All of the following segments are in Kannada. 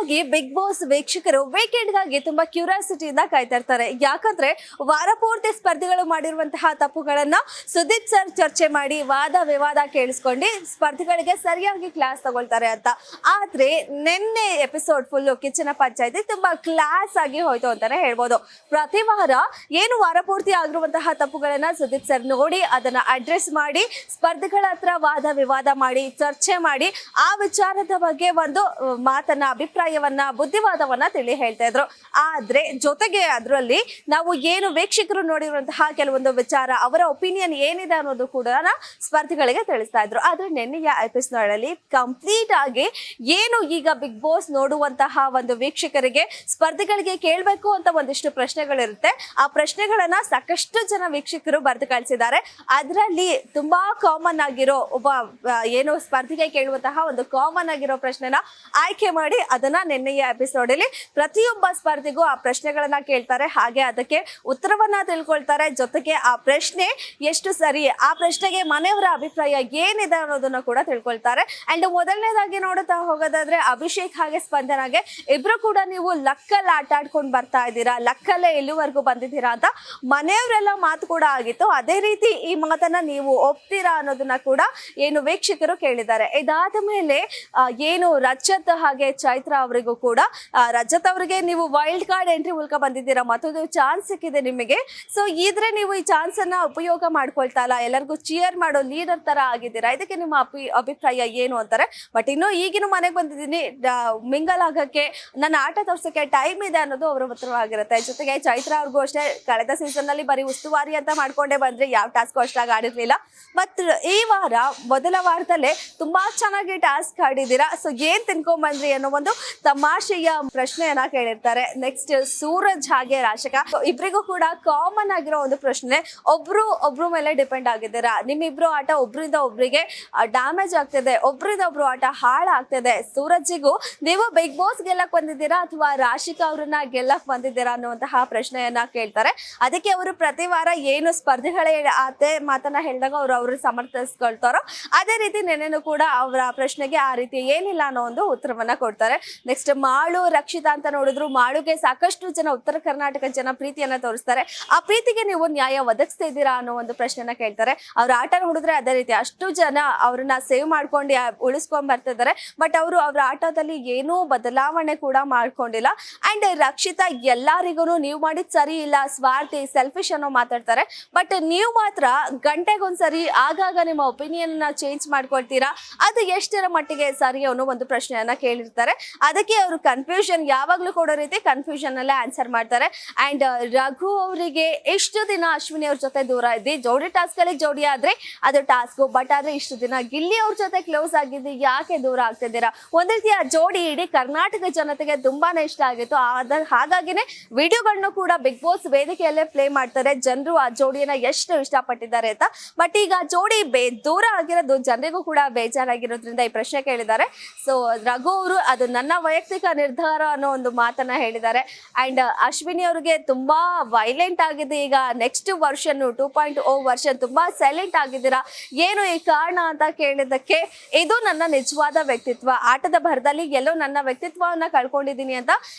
ಸಾಮಾನ್ಯವಾಗಿ ಬಿಗ್ ಬಾಸ್ ವೀಕ್ಷಕರು ವೀಕೆಂಡ್ ಗಾಗಿ ತುಂಬಾ ಕ್ಯೂರಿಯಾಸಿಟಿಯಿಂದ ಕಾಯ್ತಾ ಇರ್ತಾರೆ. ಯಾಕಂದ್ರೆ ವಾರ ಪೂರ್ತಿ ಸ್ಪರ್ಧಿಗಳು ಮಾಡಿರುವಂತಹ ತಪ್ಪುಗಳನ್ನ ಸುದೀಪ್ ಸರ್ ಚರ್ಚೆ ಮಾಡಿ ವಾದ ವಿವಾದ ಕೇಳಿಸ್ಕೊಂಡು ಸ್ಪರ್ಧಿಗಳಿಗೆ ಸರಿಯಾಗಿ ಕ್ಲಾಸ್ ತಗೊಳ್ತಾರೆ ಅಂತ. ಆದ್ರೆ ನಿನ್ನೆ ಎಪಿಸೋಡ್ ಫುಲ್ ಕಿಚ್ಚನ ಪಂಚಾಯತಿ ತುಂಬಾ ಕ್ಲಾಸ್ ಆಗಿ ಹೋಯ್ತು ಅಂತಾನೆ ಹೇಳ್ಬೋದು. ಪ್ರತಿ ವಾರ ಏನು ವಾರ ಪೂರ್ತಿ ಆಗಿರುವಂತಹ ತಪ್ಪುಗಳನ್ನ ಸುದೀಪ್ ಸರ್ ನೋಡಿ ಅದನ್ನ ಅಡ್ರೆಸ್ ಮಾಡಿ ಸ್ಪರ್ಧಿಗಳ ಹತ್ರ ವಾದ ವಿವಾದ ಮಾಡಿ ಚರ್ಚೆ ಮಾಡಿ ಆ ವಿಚಾರದ ಬಗ್ಗೆ ಒಂದು ಮಾತನ್ನ ಅಭಿಪ್ರಾಯವನ್ನ ಬುದ್ಧಿವಾದವನ್ನ ತಿಳಿ ಹೇಳ್ತಾ ಇದ್ರು. ಆದ್ರೆ ಜೊತೆಗೆ ಅದರಲ್ಲಿ ನಾವು ಏನು ವೀಕ್ಷಕರು ನೋಡಿರುವಂತಹ ಕೆಲವೊಂದು ವಿಚಾರ ಅವರ ಒಪಿನಿಯನ್ ಏನಿದೆ ಅನ್ನೋದು ಕೂಡ ಸ್ಪರ್ಧಿಗಳಿಗೆ ತಿಳಿಸ್ತಾ ಇದ್ರು. ಆದ್ರೆ ನಿನ್ನೆಯ ಎಪಿಸೋಡ್ ಅಲ್ಲಿ ಕಂಪ್ಲೀಟ್ ಆಗಿ ಏನು ಈಗ ಬಿಗ್ ಬಾಸ್ ನೋಡುವಂತಹ ಒಂದು ವೀಕ್ಷಕರಿಗೆ ಸ್ಪರ್ಧಿಗಳಿಗೆ ಕೇಳಬೇಕು ಅಂತ ಒಂದಿಷ್ಟು ಪ್ರಶ್ನೆಗಳಿರುತ್ತೆ. ಆ ಪ್ರಶ್ನೆಗಳನ್ನ ಸಾಕಷ್ಟು ಜನ ವೀಕ್ಷಕರು ಬರೆದು ಕಳಿಸಿದ್ದಾರೆ. ಅದರಲ್ಲಿ ತುಂಬಾ ಕಾಮನ್ ಆಗಿರೋ ಒಬ್ಬ ಏನು ಸ್ಪರ್ಧಿಗೆ ಕೇಳುವಂತಹ ಒಂದು ಕಾಮನ್ ಆಗಿರೋ ಪ್ರಶ್ನೆನ ಆಯ್ಕೆ ಮಾಡಿ ಅದನ್ನ ನಿನ್ನೆಯ ಎಪಿಸೋಡ್ ಅಲ್ಲಿ ಪ್ರತಿಯೊಬ್ಬ ಸ್ಪರ್ಧಿಗೂ ಆ ಪ್ರಶ್ನೆಗಳನ್ನ ಕೇಳ್ತಾರೆ. ಹಾಗೆ ಅದಕ್ಕೆ ಉತ್ತರವನ್ನ ತಿಳ್ಕೊಳ್ತಾರೆ. ಜೊತೆಗೆ ಆ ಪ್ರಶ್ನೆ ಎಷ್ಟು ಸರಿ, ಆ ಪ್ರಶ್ನೆಗೆ ಮನೆಯವರ ಅಭಿಪ್ರಾಯ ಏನಿದೆ ಅನ್ನೋದನ್ನ ಕೂಡ ತಿಳ್ಕೊಳ್ತಾರೆ. ಅಂಡ್ ಮೊದಲನೇದಾಗಿ ನೋಡುತ್ತಾ ಹೋಗೋದಾದ್ರೆ ಅಭಿಷೇಕ್ ಹಾಗೆ ಸ್ಪಂದನಾಗೆ ಇಬ್ರು ಕೂಡ ನೀವು ಲಕ್ಕಲ್ಲಿ ಆಟ ಆಡ್ಕೊಂಡು ಬರ್ತಾ ಇದ್ದೀರಾ, ಲಕ್ಕಲ್ಲೇ ಇಲ್ಲಿವರೆಗೂ ಬಂದಿದ್ದೀರಾ ಅಂತ ಮನೆಯವರೆಲ್ಲ ಮಾತು ಕೂಡ ಆಗಿತ್ತು. ಅದೇ ರೀತಿ ಈ ಮಾತನ್ನ ನೀವು ಒಪ್ತೀರಾ ಅನ್ನೋದನ್ನ ಕೂಡ ಏನು ವೀಕ್ಷಕರು ಕೇಳಿದ್ದಾರೆ. ಇದಾದ ಮೇಲೆ ಏನು ರಜತ್ ಹಾಗೆ ಚೈತ್ರ ಅವರಿಗೂ ಕೂಡ ರಜತ್ ಅವರಿಗೆ ನೀವು ವೈಲ್ಡ್ ಕಾರ್ಡ್ ಎಂಟ್ರಿ ಮೂಲಕ ಬಂದಿದ್ದೀರಾ, ಮತ್ತೊಂದು ಚಾನ್ಸ್ ಸಿಕ್ಕಿದೆ ನಿಮಗೆ. ಸೊ ಇದ್ರೆ ನೀವು ಈ ಚಾನ್ಸ್ ಅನ್ನ ಉಪಯೋಗ ಮಾಡ್ಕೊಳ್ತಾ ಇಲ್ಲ, ಎಲ್ಲರಿಗೂ ಚಿಯರ್ ಮಾಡೋ ಲೀಡರ್ ತರ ಆಗಿದ್ದೀರಾ, ಇದಕ್ಕೆ ನಿಮ್ಮ ಅಭಿಪ್ರಾಯ ಏನು ಅಂತಾರೆ. ಬಟ್ ಇನ್ನು ಈಗಿನ ಮನೆಗೆ ಬಂದಿದ್ದೀನಿ, ಮಿಂಗಲ್ ಆಗಕ್ಕೆ ನನ್ನ ಆಟ ತೋರ್ಸಕ್ಕೆ ಟೈಮ್ ಇದೆ ಅನ್ನೋದು ಅವರ ಉತ್ತರವಾಗಿರುತ್ತೆ. ಜೊತೆಗೆ ಚೈತ್ರ ಅವ್ರಿಗೂ ಅಷ್ಟೇ ಕಳೆದ ಸೀಸನ್ ಅಲ್ಲಿ ಬರೀ ಉಸ್ತುವಾರಿ ಅಂತ ಮಾಡ್ಕೊಂಡೇ ಬಂದ್ರೆ ಯಾವ ಟಾಸ್ಕ್ ಅಷ್ಟಾಗಿ ಆಡಿರ್ಲಿಲ್ಲ. ಮತ್ತು ಈ ವಾರ ಮೊದಲ ವಾರದಲ್ಲೇ ತುಂಬಾ ಚೆನ್ನಾಗಿ ಟಾಸ್ಕ್ ಆಡಿದ್ದೀರಾ. ಸೊ ಏನ್ ತಿನ್ಕೊಂಡ್ ಬಂದ್ರಿ ಅನ್ನೋ ಒಂದು ತಮಾಷೆಯ ಪ್ರಶ್ನೆಯನ್ನ ಕೇಳಿರ್ತಾರೆ. ನೆಕ್ಸ್ಟ್ ಸೂರಜ್ ಹಾಗೆ ರಾಶಿಕ ಇಬ್ಬರಿಗೂ ಕೂಡ ಕಾಮನ್ ಆಗಿರೋ ಒಂದು ಪ್ರಶ್ನೆ, ಒಬ್ರು ಮೇಲೆ ಡಿಪೆಂಡ್ ಆಗಿದ್ದೀರಾ. ನಿಮ್ಮಿಬ್ರು ಆಟ ಒಬ್ರಿಂದ ಒಬ್ರಿಗೆ ಡ್ಯಾಮೇಜ್ ಆಗ್ತಿದೆ, ಒಬ್ರಿಂದ ಒಬ್ರು ಆಟ ಹಾಳಾಗ್ತಿದೆ. ಸೂರಜ್ಜಿಗೂ ನೀವು ಬಿಗ್ ಬಾಸ್ ಗೆಲ್ಲಕ್ ಬಂದಿದ್ದೀರಾ ಅಥವಾ ರಾಶಿಕಾ ಅವ್ರನ್ನ ಗೆಲ್ಲಕ್ ಬಂದಿದ್ದೀರಾ ಅನ್ನುವಂತಹ ಪ್ರಶ್ನೆಯನ್ನ ಕೇಳ್ತಾರೆ. ಅದಕ್ಕೆ ಅವರು ಪ್ರತಿ ವಾರ ಏನು ಸ್ಪರ್ಧಿಗಳೇ ಆತೆ ಮಾತನ್ನ ಹೇಳಿದಾಗ ಅವ್ರು ಸಮರ್ಥಿಸ್ಕೊಳ್ತಾರೋ ಅದೇ ರೀತಿ ನೆನೆನೂ ಕೂಡ ಅವರ ಪ್ರಶ್ನೆಗೆ ಆ ರೀತಿ ಏನಿಲ್ಲ ಅನ್ನೋ ಒಂದು ಉತ್ತರವನ್ನ ಕೊಡ್ತಾರೆ. ನೆಕ್ಸ್ಟ್ ಮಾಳು ರಕ್ಷಿತಾ ಅಂತ ನೋಡಿದ್ರು, ಮಾಳುಗೆ ಸಾಕಷ್ಟು ಜನ ಉತ್ತರ ಕರ್ನಾಟಕ ಜನ ಪ್ರೀತಿಯನ್ನ ತೋರಿಸ್ತಾರೆ. ಆ ಪ್ರೀತಿಗೆ ನೀವು ನ್ಯಾಯ ಒದಗಿಸ್ತಾ ಇದ್ದೀರಾ ಅನ್ನೋ ಒಂದು ಪ್ರಶ್ನೆನ ಕೇಳ್ತಾರೆ. ಅವ್ರ ಆಟ ನೋಡಿದ್ರೆ ಅದೇ ರೀತಿ ಅಷ್ಟು ಜನ ಅವ್ರನ್ನ ಸೇವ್ ಮಾಡ್ಕೊಂಡು ಉಳಿಸ್ಕೊಂಡ್ ಬರ್ತಿದ್ದಾರೆ. ಬಟ್ ಅವರು ಅವ್ರ ಆಟದಲ್ಲಿ ಏನೂ ಬದಲಾವಣೆ ಕೂಡ ಮಾಡ್ಕೊಂಡಿಲ್ಲ. ಅಂಡ್ ರಕ್ಷಿತಾ ಎಲ್ಲರಿಗೂ ನೀವು ಮಾಡಿದ್ ಸರಿ ಇಲ್ಲ, ಸ್ವಾರ್ಥಿ, ಸೆಲ್ಫಿಶ್ ಅನ್ನೋ ಮಾತಾಡ್ತಾರೆ. ಬಟ್ ನೀವು ಮಾತ್ರ ಗಂಟೆಗೊಂದ್ಸರಿ ಆಗಾಗ ನಿಮ್ಮ ಒಪಿನಿಯನ್ ಚೇಂಜ್ ಮಾಡ್ಕೊಳ್ತೀರಾ, ಅದು ಎಷ್ಟರ ಮಟ್ಟಿಗೆ ಸರಿ ಅನ್ನೋ ಒಂದು ಪ್ರಶ್ನೆಯನ್ನ ಕೇಳಿರ್ತಾರೆ. ಅದಕ್ಕೆ ಅವರು ಕನ್ಫ್ಯೂಷನ್ ಯಾವಾಗ್ಲೂ ಕೊಡೋ ರೀತಿ ಕನ್ಫ್ಯೂಷನ್ ಅಲ್ಲೇ ಆನ್ಸರ್ ಮಾಡ್ತಾರೆ. ಅಂಡ್ ರಘು ಅವರಿಗೆ ಇಷ್ಟು ದಿನ ಅಶ್ವಿನಿ ಅವ್ರ ಜೊತೆ ದೂರ ಇದ್ದಿ, ಜೋಡಿ ಟಾಸ್ಕ್ ಅಲ್ಲಿ ಜೋಡಿ ಆದ್ರೆ ಅದು ಟಾಸ್ಕ್. ಬಟ್ ಆದ್ರೆ ಇಷ್ಟು ದಿನ ಗಿಲ್ಲಿ ಅವ್ರ ಜೊತೆ ಕ್ಲೋಸ್ ಆಗಿದ್ದು ಯಾಕೆ ದೂರ ಆಗ್ತಿದ್ದೀರಾ? ಒಂದ್ ರೀತಿಯ ಜೋಡಿ ಇಡೀ ಕರ್ನಾಟಕ ಜನತೆಗೆ ತುಂಬಾನೇ ಇಷ್ಟ ಆಗಿತ್ತು. ಹಾಗಾಗಿನೇ ವಿಡಿಯೋಗಳನ್ನ ಕೂಡ ಬಿಗ್ ಬಾಸ್ ವೇದಿಕೆಯಲ್ಲೇ ಪ್ಲೇ ಮಾಡ್ತಾರೆ. ಜನರು ಆ ಜೋಡಿಯನ್ನ ಎಷ್ಟು ಇಷ್ಟಪಟ್ಟಿದ್ದಾರೆ ಅಂತ. ಬಟ್ ಈಗ ಜೋಡಿ ದೂರ ಆಗಿರೋದು ಜನರಿಗೂ ಕೂಡ ಬೇಜಾರಾಗಿರೋದ್ರಿಂದ ಈ ಪ್ರಶ್ನೆ ಕೇಳಿದ್ದಾರೆ. ಸೊ ರಘು ಅವರು ಅದು ನನ್ನ ವೈಯಕ್ತಿಕ ನಿರ್ಧಾರ ಅನ್ನೋ ಒಂದು ಮಾತನ್ನ ಹೇಳಿದ್ದಾರೆ. ಅಂಡ್ ಅಶ್ವಿನಿ ಅವ್ರಿಗೆ ತುಂಬಾ ವೈಲೆಂಟ್ ಆಗಿದೆ. ಈಗ ನೆಕ್ಸ್ಟ್ ವರ್ಷನ್ 2.0 ವರ್ಷನ್ ತುಂಬಾ ಸೈಲೆಂಟ್ ಆಗಿದ್ದೀರಾ, ಏನು ಈ ಕಾರಣ ಅಂತ ಕೇಳಿದ್ದಕ್ಕೆ ಇದು ನನ್ನ ನಿಜವಾದ ವ್ಯಕ್ತಿತ್ವ, ಆಟದ ಭರದಲ್ಲಿ ಎಲ್ಲೋ ನನ್ನ ವ್ಯಕ್ತಿತ್ವವನ್ನ ಕಳ್ಕೊಂಡಿದ್ದೀನಿ ಅಂತ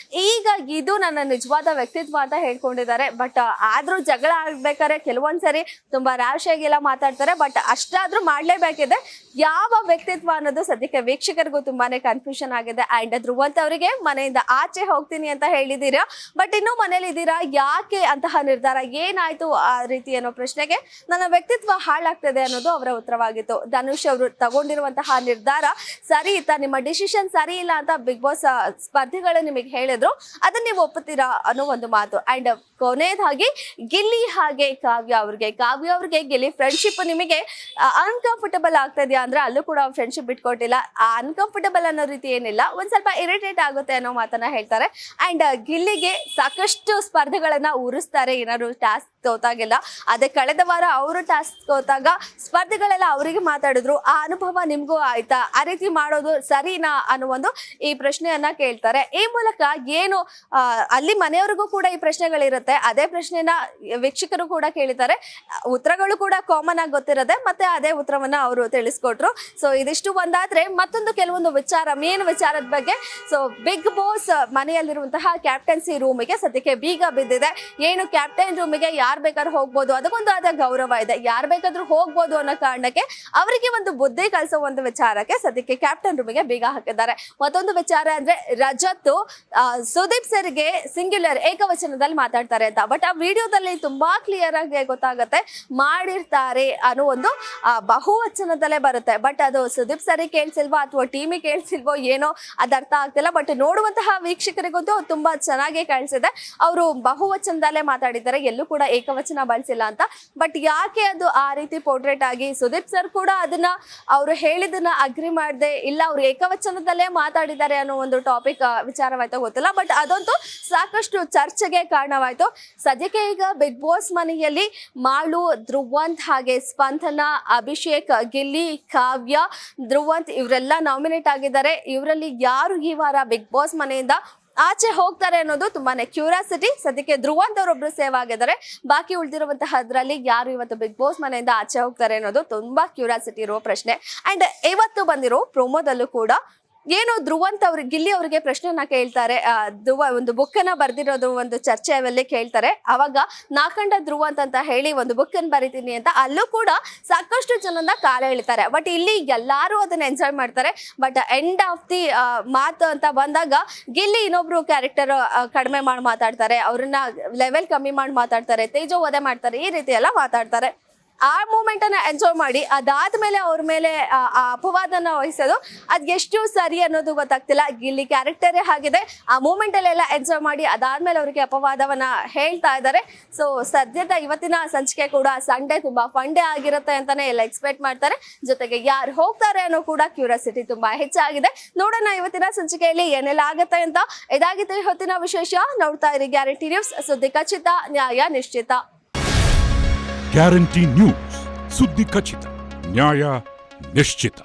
ಈಗ ಇದು ನನ್ನ ನಿಜವಾದ ವ್ಯಕ್ತಿತ್ವ ಅಂತ ಹೇಳ್ಕೊಂಡಿದ್ದಾರೆ. ಬಟ್ ಆದ್ರೂ ಜಗಳ ಆಡ್ಬೇಕಾದ್ರೆ ಕೆಲವೊಂದ್ಸರಿ ತುಂಬಾ ರ್ಯಾಶ್ ಆಗಿಲ್ಲ ಮಾತಾಡ್ತಾರೆ. ಬಟ್ ಅಷ್ಟಾದ್ರೂ ಮಾಡ್ಲೇಬೇಕಿದೆ. ಯಾವ ವ್ಯಕ್ತಿತ್ವ ಅನ್ನೋದು ಸದ್ಯಕ್ಕೆ ವೀಕ್ಷಕರಿಗೂ ತುಂಬಾನೇ ಕನ್ಫ್ಯೂಷನ್ ಆಗಿದೆ. ಅಂಡ್ ಧ್ರುವಂತ್ ಅವರಿಗೆ ಮನೆಯಿಂದ ಆಚೆ ಹೋಗ್ತೀನಿ ಅಂತ ಹೇಳಿದೀರಾ, ಬಟ್ ಇನ್ನೂ ಮನೇಲಿ ಇದ್ದೀರಾ, ಯಾಕೆ ಅಂತಹ ನಿರ್ಧಾರ, ಏನಾಯ್ತು ಆ ರೀತಿ ಅನ್ನೋ ಪ್ರಶ್ನೆಗೆ ನನ್ನ ವ್ಯಕ್ತಿತ್ವ ಹಾಳಾಗ್ತದೆ ಅನ್ನೋದು ಅವರ ಉತ್ತರವಾಗಿತ್ತು. ಧನುಷ್ ಅವರು ತಗೊಂಡಿರುವಂತಹ ನಿರ್ಧಾರ ಸರಿ ಇತ್ತ, ನಿಮ್ಮ ಡಿಸಿಷನ್ ಸರಿ ಇಲ್ಲ ಅಂತ ಬಿಗ್ ಬಾಸ್ ಸ್ಪರ್ಧಿಗಳು ನಿಮಗೆ ಹೇಳಿದ್ರು, ಅದನ್ನ ನೀವು ಒಪ್ಪುತ್ತೀರಾ ಅನ್ನೋ ಒಂದು ಮಾತು. ಅಂಡ್ ಕೊನೆಯದಾಗಿ ಗಿಲ್ಲಿ ಹಾಗೆ ಕಾವ್ಯ ಅವ್ರಿಗೆ ಗಿಲ್ಲಿ ಫ್ರೆಂಡ್ಶಿಪ್ ನಿಮಗೆ ಅನ್ಕಂಫರ್ಟಬಲ್ ಆಗ್ತಾ ಇದೆಯಾ ಅಂದ್ರೆ ಅಲ್ಲೂ ಕೂಡ ಫ್ರೆಂಡ್ಶಿಪ್ ಬಿಟ್ಕೊಟ್ಟಿಲ್ಲ. ಆ ಅನ್ಕಂಫರ್ಟಬಲ್ ಅನ್ನೋ ರೀತಿ ಏನಿಲ್ಲ, ಒಂದ್ ಸ್ವಲ್ಪ ಇರಿಟೇಟ್ ಆಗುತ್ತೆ ಅನ್ನೋ ಮಾತನ್ನ ಹೇಳ್ತಾರೆ. ಅಂಡ್ ಗಿಲ್ಲಿಗೆ ಸಾಕಷ್ಟು ಸ್ಪರ್ಧೆಗಳನ್ನ ಉರಿಸ್ತಾರೆ, ಏನಾದ್ರು ಟಾಸ್ಕ್ ಗೊತ್ತಾಗಿಲ್ಲ. ಅದೇ ಕಳೆದ ವಾರ ಅವರು ಟಾಸ್ಕ್ ಹೋದಾಗ ಸ್ಪರ್ಧಿಗಳೆಲ್ಲ ಅವರಿಗೆ ಮಾತಾಡಿದ್ರು, ಆ ಅನುಭವ ನಿಮ್ಗೂ ಆಯ್ತಾ, ಆ ರೀತಿ ಮಾಡೋದು ಸರಿನಾ ಅನ್ನೋ ಒಂದು ಈ ಪ್ರಶ್ನೆಯನ್ನ ಕೇಳ್ತಾರೆ. ಈ ಮೂಲಕ ಏನು ಅಲ್ಲಿ ಮನೆಯವರಿಗೂ ಕೂಡ ಈ ಪ್ರಶ್ನೆಗಳಿರುತ್ತೆ, ಅದೇ ಪ್ರಶ್ನೆನ ವೀಕ್ಷಕರು ಕೂಡ ಕೇಳಿದ್ದಾರೆ. ಉತ್ತರಗಳು ಕೂಡ ಕಾಮನ್ ಆಗಿ ಗೊತ್ತಿರುತ್ತೆ, ಮತ್ತೆ ಅದೇ ಉತ್ತರವನ್ನ ಅವರು ತಿಳಿಸ್ಕೊಟ್ರು. ಸೊ ಇದಿಷ್ಟು ಒಂದಾದ್ರೆ ಮತ್ತೊಂದು ಕೆಲವೊಂದು ವಿಚಾರ, ಮೇನ್ ವಿಚಾರದ ಬಗ್ಗೆ. ಸೊ ಬಿಗ್ ಬಾಸ್ ಮನೆಯಲ್ಲಿರುವಂತಹ ಕ್ಯಾಪ್ಟನ್ಸಿ ರೂಮಿಗೆ ಸದ್ಯಕ್ಕೆ ಬೀಗ ಬಿದ್ದಿದೆ. ಏನು ಕ್ಯಾಪ್ಟನ್ ರೂಮಿಗೆ ಯಾರು ಬೇಕಾದ್ರೂ ಹೋಗ್ಬೋದು, ಅದಕ್ಕೊಂದು ಆದ ಗೌರವ ಇದೆ, ಯಾರು ಬೇಕಾದ್ರೂ ಹೋಗ್ಬೋದು ಅನ್ನೋ ಕಾರಣಕ್ಕೆ ಅವರಿಗೆ ಒಂದು ಬುದ್ಧಿ ಕಲಿಸೋ ಒಂದು ವಿಚಾರಕ್ಕೆ ಸದ್ಯಕ್ಕೆ ಕ್ಯಾಪ್ಟನ್ ರೂಮಿಗೆ ಬೀಗ ಹಾಕಿದ್ದಾರೆ. ಮತ್ತೊಂದು ವಿಚಾರ ಅಂದ್ರೆ ರಜತ್ ಸುದೀಪ್ ಸರ್ಗೆ ಸಿಂಗ್ಯುಲರ್ ಏಕವಚನದಲ್ಲಿ ಮಾತಾಡ್ತಾರೆ ಅಂತ. ಬಟ್ ಆ ವಿಡಿಯೋದಲ್ಲಿ ತುಂಬಾ ಕ್ಲಿಯರ್ ಆಗಿ ಗೊತ್ತಾಗುತ್ತೆ ಮಾಡಿರ್ತಾರೆ ಅನ್ನೋ ಒಂದು ಬಹುವಚನದಲ್ಲೇ ಬರುತ್ತೆ. ಬಟ್ ಅದು ಸುದೀಪ್ ಸರಿಗೆ ಕೇಳಿಸಿಲ್ವೋ ಅಥವಾ ಟೀಮಿಗೆ ಕೇಳಿಸಿಲ್ವೋ ಏನೋ ಅದು ಅರ್ಥ ಆಗ್ತಿಲ್ಲ. ಬಟ್ ನೋಡುವಂತಹ ವೀಕ್ಷಕರಿಗಂತೂ ತುಂಬಾ ಚೆನ್ನಾಗಿ ಕಾಣಿಸಿದೆ. ಅವರು ಬಹುವಚನದಲ್ಲೇ ಮಾತಾಡಿದ್ದಾರೆ, ಎಲ್ಲೂ ಕೂಡ ಏಕವಚನ ಬಳಸಿಲ್ಲ ಅಂತ. ಬಟ್ ಯಾಕೆ ಅದು ಆ ರೀತಿ ಪೋರ್ಟ್ರೇಟ್ ಆಗಿ ಸುದೀಪ್ ಸರ್ ಕೂಡ ಅದನ್ನ ಅವರು ಹೇಳಿದನ್ನ ಅಗ್ರಿ ಮಾಡದೆ, ಇಲ್ಲ ಅವ್ರು ಏಕವಚನದಲ್ಲೇ ಮಾತಾಡಿದ್ದಾರೆ ಅನ್ನೋ ಒಂದು ಟಾಪಿಕ್ ವಿಚಾರವಾಯ್ತೋ ಗೊತ್ತಿಲ್ಲ. ಬಟ್ ಅದಂತೂ ಸಾಕಷ್ಟು ಚರ್ಚೆಗೆ ಕಾರಣವಾಯ್ತು. ಸದ್ಯಕ್ಕೆ ಈಗ ಬಿಗ್ ಬಾಸ್ ಮನೆಯಲ್ಲಿ ಮಾಳು, ಧ್ರುವಂತ್, ಹಾಗೆ ಸ್ಪಂದನ, ಅಭಿಷೇಕ್, ಗಿಲ್ಲಿ, ಕಾವ್ಯ, ಧ್ರುವಂತ್ ಇವರೆಲ್ಲ ನಾಮಿನೇಟ್ ಆಗಿದ್ದಾರೆ. ಇವರಲ್ಲಿ ಯಾರು ಈ ವಾರ ಬಿಗ್ ಬಾಸ್ ಮನೆಯಿಂದ ಆಚೆ ಹೋಗ್ತಾರೆ ಅನ್ನೋದು ತುಂಬಾನೇ ಕ್ಯೂರಿಯಾಸಿಟಿ. ಸದ್ಯಕ್ಕೆ ಧ್ರುವಂತ್ ಅವರೊಬ್ರು ಸೇವ್ ಆಗಿದ್ದಾರೆ. ಬಾಕಿ ಉಳಿದಿರುವಂತಹದ್ರಲ್ಲಿ ಯಾರು ಇವತ್ತು ಬಿಗ್ ಬಾಸ್ ಮನೆಯಿಂದ ಆಚೆ ಹೋಗ್ತಾರೆ ಅನ್ನೋದು ತುಂಬಾ ಕ್ಯೂರಿಯಾಸಿಟಿ ಇರುವ ಪ್ರಶ್ನೆ. ಅಂಡ್ ಇವತ್ತು ಬಂದಿರೋ ಪ್ರೊಮೋದಲ್ಲೂ ಕೂಡ ಏನು ಧ್ರುವಂತ್ ಅವ್ರಿಗೆ, ಗಿಲ್ಲಿ ಅವರಿಗೆ ಪ್ರಶ್ನೆನ ಕೇಳ್ತಾರೆ. ಒಂದು ಬುಕ್ ಅನ್ನ ಬರ್ದಿರೋದು ಒಂದು ಚರ್ಚೆಯಲ್ಲಿ ಕೇಳ್ತಾರೆ. ಅವಾಗ ನಾಕಂಡ ಧ್ರುವಂತ್ ಅಂತ ಹೇಳಿ ಒಂದು ಬುಕ್ ಅನ್ನು ಬರಿತೀನಿ ಅಂತ ಅಲ್ಲೂ ಕೂಡ ಸಾಕಷ್ಟು ಜನನ ಕಾಲ ಎಳಿತಾರೆ. ಬಟ್ ಇಲ್ಲಿ ಎಲ್ಲಾರು ಅದನ್ನ ಎಂಜಾಯ್ ಮಾಡ್ತಾರೆ. ಬಟ್ ಎಂಡ್ ಆಫ್ ದಿ ಮಾತು ಅಂತ ಬಂದಾಗ ಗಿಲ್ಲಿ ಇನ್ನೊಬ್ರು ಕ್ಯಾರೆಕ್ಟರ್ ಕಡಿಮೆ ಮಾಡಿ ಮಾತಾಡ್ತಾರೆ, ಅವ್ರನ್ನ ಲೆವೆಲ್ ಕಮ್ಮಿ ಮಾಡಿ ಮಾತಾಡ್ತಾರೆ, ತೇಜೋವಧೆ ಮಾಡ್ತಾರೆ, ಈ ರೀತಿ ಎಲ್ಲ ಮಾತಾಡ್ತಾರೆ. ಆ ಮೂಮೆಂಟ್ ಅನ್ನ ಎಂಜಾಯ್ ಮಾಡಿ ಅದಾದ್ಮೇಲೆ ಅವ್ರ ಮೇಲೆ ಆ ಅಪವಾದನ ವಹಿಸೋದು ಅದ್ ಎಷ್ಟು ಸರಿ ಅನ್ನೋದು ಗೊತ್ತಾಗ್ತಿಲ್ಲ. ಗಿಲ್ಲಿ ಕ್ಯಾರೆಕ್ಟರೇ ಆಗಿದೆ. ಆ ಮೂಮೆಂಟ್ ಅಲ್ಲೆಲ್ಲ ಎಂಜಾಯ್ ಮಾಡಿ ಅದಾದ್ಮೇಲೆ ಅವರಿಗೆ ಅಪವಾದವನ್ನ ಹೇಳ್ತಾ ಇದ್ದಾರೆ. ಸೊ ಸದ್ಯದ ಇವತ್ತಿನ ಸಂಚಿಕೆ ಕೂಡ ಸಂಡೇ ತುಂಬಾ ಫನ್ ಡೇ ಆಗಿರುತ್ತೆ ಅಂತಾನೆ ಎಲ್ಲ ಎಕ್ಸ್ಪೆಕ್ಟ್ ಮಾಡ್ತಾರೆ. ಜೊತೆಗೆ ಯಾರು ಹೋಗ್ತಾರೆ ಅನ್ನೋ ಕೂಡ ಕ್ಯೂರಿಯಾಸಿಟಿ ತುಂಬಾ ಹೆಚ್ಚಾಗಿದೆ. ನೋಡೋಣ ಇವತ್ತಿನ ಸಂಚಿಕೆಯಲ್ಲಿ ಏನೆಲ್ಲ ಆಗುತ್ತೆ ಅಂತ. ಇದಾಗಿತ್ತು ಇವತ್ತಿನ ವಿಶೇಷ. ನೋಡ್ತಾ ಇರಿ ಗ್ಯಾರಂಟಿ ನ್ಯೂಸ್, ಸುದ್ದಿ ಖಚಿತ, ನ್ಯಾಯ ನಿಶ್ಚಿತ. ಗ್ಯಾರಂಟಿ ನ್ಯೂಸ್, ಸುದ್ದಿ ಖಚಿತ, ನ್ಯಾಯ ನಿಶ್ಚಿತ.